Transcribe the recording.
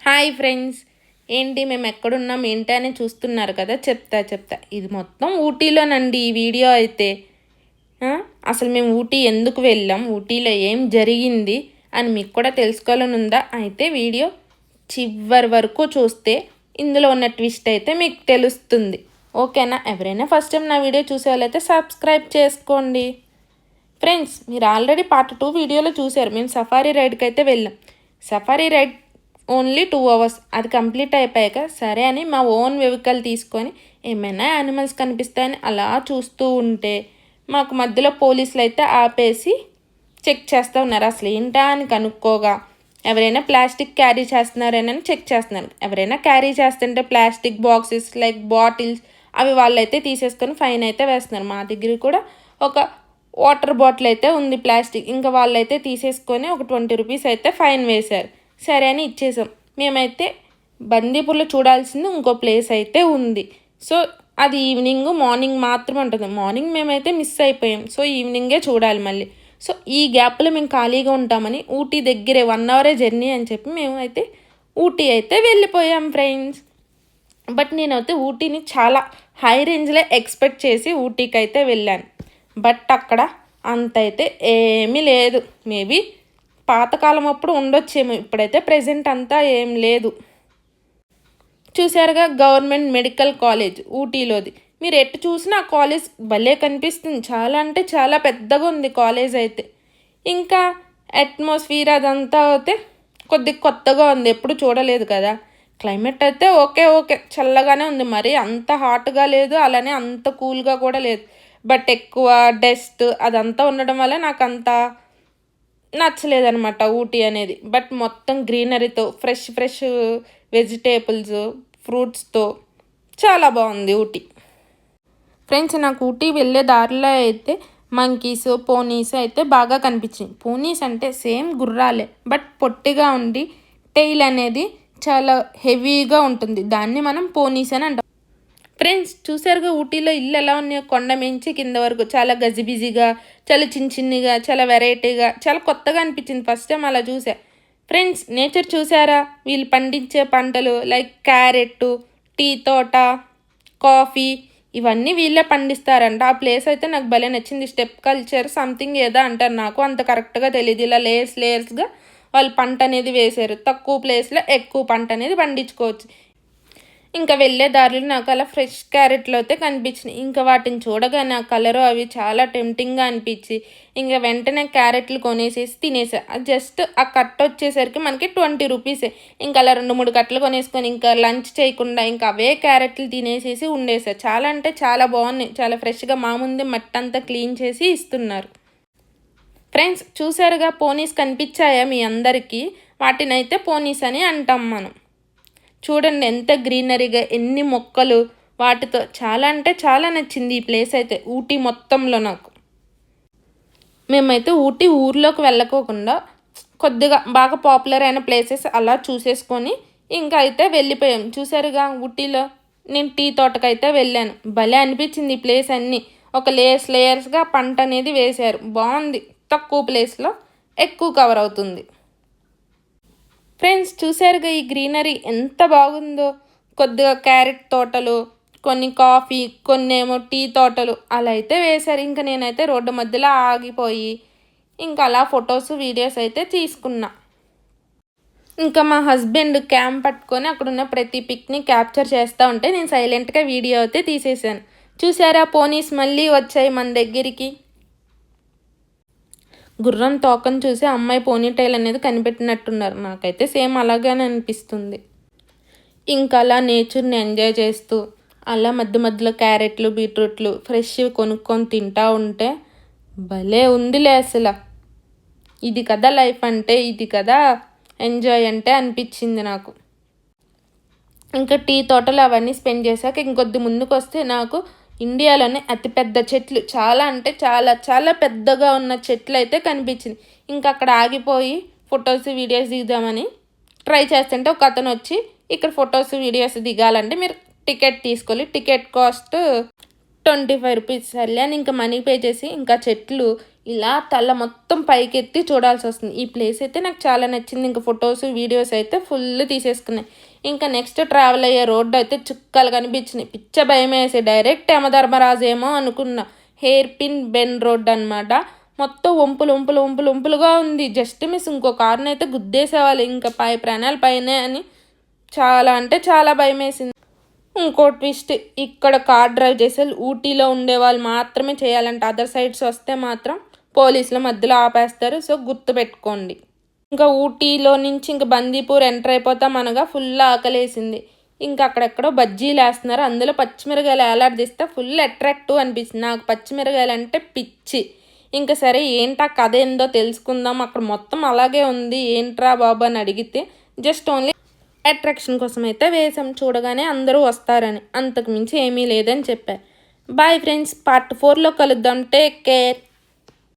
Hi friends, ఏంటి మేము ఎక్కడున్నాం ఏంటి అని చూస్తున్నారు కదా. చెప్తా ఇది మొత్తం ఊటీలోనండి. ఈ వీడియో అయితే అసలు మేము ఊటీ ఎందుకు వెళ్ళాం, ఊటీలో ఏం జరిగింది అని మీకు కూడా తెలుసుకోవాలని ఉందా? అయితే వీడియో చివరి వరకు చూస్తే ఇందులో ఉన్న ట్విస్ట్ అయితే మీకు తెలుస్తుంది. ఓకేనా? ఎవరైనా ఫస్ట్ టైం నా వీడియో చూసే వాళ్ళైతే సబ్స్క్రైబ్ చేసుకోండి. ఫ్రెండ్స్, మీరు ఆల్రెడీ పార్ట్ 2 వీడియోలో చూశారు. మేము సఫారీ రైడ్కి అయితే వెళ్ళాం. Safari ride only 2 hours. అది కంప్లీట్ అయిపోయాక సరే అని మా ఓన్ వెహికల్ తీసుకొని ఏమైనా యానిమల్స్ కనిపిస్తాయని అలా చూస్తూ ఉంటే మాకు మధ్యలో పోలీసులు అయితే ఆపేసి చెక్ చేస్తూ ఉన్నారు. అసలు ఏంటా అని కనుక్కోగా ఎవరైనా ప్లాస్టిక్ క్యారీ చేస్తున్నారేనని చెక్ చేస్తున్నారు. ఎవరైనా క్యారీ చేస్తుంటే ప్లాస్టిక్ బాక్సెస్ లైక్ బాటిల్స్ అవి వాళ్ళైతే తీసేసుకొని ఫైన్ అయితే వేస్తున్నారు. మా దగ్గర కూడా ఒక వాటర్ బాటిల్ అయితే ఉంది ప్లాస్టిక్, ఇంకా వాళ్ళైతే తీసేసుకొని ఒక 20 రూపీస్ అయితే ఫైన్ వేశారు. సరే అని ఇచ్చేసాం. మేమైతే బందీపూర్లో చూడాల్సింది ఇంకో ప్లేస్ అయితే ఉంది. సో అది మార్నింగ్ మాత్రమే ఉంటుంది. మార్నింగ్ మేమైతే మిస్ అయిపోయాం. సో ఈవినింగే చూడాలి మళ్ళీ. సో ఈ గ్యాప్లో మేము ఖాళీగా ఉంటామని ఊటీ దగ్గరే 1 అవరే జర్నీ అని చెప్పి మేము అయితే ఊటీ అయితే వెళ్ళిపోయాం ఫ్రెండ్స్. బట్ నేనైతే ఊటీని చాలా హై రేంజ్లో ఎక్స్పెక్ట్ చేసి ఊటీకి అయితే వెళ్ళాను. బట్ అక్కడ అంత అయితే ఏమీ లేదు. మేబీ పాతకాలం అప్పుడు ఉండొచ్చేమో, ఇప్పుడైతే ప్రెజెంట్ అంతా ఏం లేదు. చూసారుగా గవర్నమెంట్ మెడికల్ కాలేజ్ ఊటీలోది. మీరు ఎటు చూసినా ఆ కాలేజ్ భలే కనిపిస్తుంది. చాలా అంటే చాలా పెద్దగా ఉంది కాలేజ్ అయితే. ఇంకా అట్మాస్ఫియర్ అదంతా అయితే కొత్తగా ఉంది, ఎప్పుడు చూడలేదు కదా. క్లైమేట్ అయితే ఓకే చల్లగానే ఉంది. మరి అంత హాట్గా లేదు, అలానే అంత కూల్గా కూడా లేదు. బట్ ఎక్కువ డస్ట్ అదంతా ఉండడం వల్ల నాకు అంత నచ్చలేదనమాట ఊటీ అనేది. బట్ మొత్తం గ్రీనరీతో ఫ్రెష్ వెజిటేబుల్స్ ఫ్రూట్స్తో చాలా బాగుంది ఊటీ. ఫ్రెండ్స్, నాకు ఊటీ వెళ్ళే దారిలో అయితే మంకీస్ పోనీస్ అయితే బాగా కనిపించింది. పోనీస్ అంటే సేమ్ గుర్రాలే, బట్ పొట్టిగా ఉండి టెయిల్ అనేది చాలా హెవీగా ఉంటుంది. దాన్ని మనం పోనీస్ అని అంటాం. ఫ్రెండ్స్, చూసారుగా ఊటీలో ఇల్లు ఎలా ఉన్నాయో, కొండ మించి కింద వరకు చాలా గజిబిజిగా, చాలా చిన్నగా, చాలా వెరైటీగా, చాలా కొత్తగా అనిపించింది ఫస్ట్ టైం అలా చూసా. ఫ్రెండ్స్, నేచర్ చూసారా? వీళ్ళు పండించే పంటలు లైక్ క్యారెట్, టీ తోట, కాఫీ ఇవన్నీ వీళ్ళే పండిస్తారంట. ఆ ప్లేస్ అయితే నాకు భలే నచ్చింది. స్టెప్ కల్చర్ సంథింగ్ ఏదో అంటారు, నాకు అంత కరెక్ట్గా తెలియదు. ఇలా లేయర్స్గా వాళ్ళు పంట అనేది వేశారు. తక్కువ ప్లేస్లో ఎక్కువ పంట అనేది పండించుకోవచ్చు. ఇంకా వెళ్ళే దారిలో నాకు అలా ఫ్రెష్ క్యారెట్లు అయితే కనిపించినాయి. ఇంకా వాటిని చూడగానే ఆ కలరు అవి చాలా టెంప్టింగ్గా అనిపించి ఇంకా వెంటనే క్యారెట్లు కొనేసేసి తినేసా. జస్ట్ ఆ కట్ట వచ్చేసరికి మనకి 20 రూపీసే. ఇంకా అలా 2-3 కట్టలు కొనేసుకొని ఇంకా లంచ్ చేయకుండా ఇంకా అవే క్యారెట్లు తినేసేసి ఉండేసా. చాలా అంటే చాలా బాగున్నాయి, చాలా ఫ్రెష్గా మా ముందే మట్టి అంతా క్లీన్ చేసి ఇస్తున్నారు. ఫ్రెండ్స్, చూసారుగా పోనీస్ కనిపించాయా మీ అందరికీ? వాటినైతే పోనీస్ అని అంటాం మనం. చూడండి ఎంత గ్రీనరీగా, ఎన్ని మొక్కలు, వాటితో చాలా అంటే చాలా నచ్చింది ఈ ప్లేస్ అయితే ఊటీ మొత్తంలో నాకు. మేమైతే ఊటీ ఊర్లోకి వెళ్ళకోకుండా కొద్దిగా బాగా పాపులర్ అయిన ప్లేసెస్ అలా చూసేసుకొని ఇంకా అయితే వెళ్ళిపోయాం. చూసారుగా ఊటీలో నేను టీ తోటకైతే వెళ్ళాను. భలే అనిపించింది ఈ ప్లేస్. అన్నీ ఒక లేయర్స్గా పంట అనేది వేశారు. బాగుంది. తక్కువ ప్లేస్లో ఎక్కువ కవర్ అవుతుంది. ఫ్రెండ్స్, చూసారుగా ఈ గ్రీనరీ ఎంత బాగుందో. కొద్దిగా క్యారెట్ తోటలు, కొన్ని కాఫీ, కొన్ని ఏమో టీ తోటలు అలా అయితే వేశారు. ఇంకా నేనైతే రోడ్డు మధ్యలో ఆగిపోయి ఇంకా అలా ఫొటోస్ వీడియోస్ అయితే తీసుకున్నా. ఇంకా మా హస్బెండ్ క్యామ్ పట్టుకొని అక్కడున్న ప్రతి పిక్ని క్యాప్చర్ చేస్తూ ఉంటే నేను సైలెంట్గా వీడియో అయితే తీసేసాను. చూసారా, పోనీస్ మళ్ళీ వచ్చాయి మన దగ్గరికి. గుర్రం తోకను చూసి అమ్మాయి పోనీటైల్ అనేది కనిపెట్టినట్టున్నారు. నాకైతే సేమ్ అలాగానే అనిపిస్తుంది. ఇంకా అలా నేచర్ని ఎంజాయ్ చేస్తూ అలా మధ్యలో క్యారెట్లు, బీట్రూట్లు ఫ్రెష్ కొనుక్కొని తింటూ ఉంటే భలే ఉందిలే అసలు. ఇది కదా లైఫ్ అంటే, ఇది కదా ఎంజాయ్ అంటే అనిపించింది నాకు. ఇంకా టీ తోటలు అవన్నీ స్పెండ్ చేశాక ఇంకొద్ది ముందుకు వస్తే నాకు ఇండియాలోనే అతిపెద్ద చెట్లు, చాలా అంటే చాలా చాలా పెద్దగా ఉన్న చెట్లు అయితే కనిపించింది. ఇంకా అక్కడ ఆగిపోయి ఫొటోస్ వీడియోస్ దిగుదామని ట్రై చేస్తుంటే ఒక అతను వచ్చి, ఇక్కడ ఫొటోస్ వీడియోస్ దిగాలంటే మీరు టికెట్ తీసుకోవాలి, టికెట్ కాస్ట్ 25 రూపీస్. సర్లే అని ఇంకా మనీ పే చేసి ఇంకా చెట్లు ఇలా తల మొత్తం పైకెత్తి చూడాల్సి వస్తుంది. ఈ ప్లేస్ అయితే నాకు చాలా నచ్చింది. ఇంకా ఫొటోస్ వీడియోస్ అయితే ఫుల్ తీసేసుకున్నాయి. ఇంకా నెక్స్ట్ ట్రావెల్ అయ్యే రోడ్డు అయితే చుక్కలు కనిపించినాయి. పిచ్చ భయం వేసి డైరెక్ట్ యమధర్మరాజు ఏమో అనుకున్నా. హెయిర్ పిన్ బెన్ రోడ్ అనమాట. మొత్తం వంపులుగా ఉంది. జస్ట్ మిస్ ఇంకో కార్ని అయితే గుద్దేసేవాళ్ళు. ఇంకా ప్రాణాలు పైనే అని చాలా అంటే చాలా భయం వేసింది. ఇంకో ట్విస్ట్, ఇక్కడ కార్ డ్రైవ్ చేసే ఊటీలో ఉండేవాళ్ళు మాత్రమే చేయాలంటే, అదర్ సైడ్స్ వస్తే మాత్రం పోలీసుల మధ్యలో ఆపేస్తారు. సో గుర్తుపెట్టుకోండి. ఇంకా ఊటీలో నుంచి ఇంకా బందీపూర్ ఎంటర్ అయిపోతాం అనగా ఫుల్ ఆకలేసింది. ఇంకా అక్కడెక్కడో బజ్జీలు వేస్తున్నారు. అందులో పచ్చిమిరకాయలు వేలాడదీస్తే ఫుల్ అట్రాక్టివ్ అనిపిస్తుంది. నాకు పచ్చిమిరకాయలు అంటే పిచ్చి. ఇంకా సరే ఏంటా కథ ఏందో తెలుసుకుందాం. అక్కడ మొత్తం అలాగే ఉంది, ఏంట్రా బాబు అని అడిగితే జస్ట్ ఓన్లీ అట్రాక్షన్ కోసం అయితే వేసాం, చూడగానే అందరూ వస్తారని, అంతకు మించి ఏమీ లేదని చెప్పారు. బాయ్ ఫ్రెండ్స్, పార్ట్ 4లో కలుద్దాం. Take care.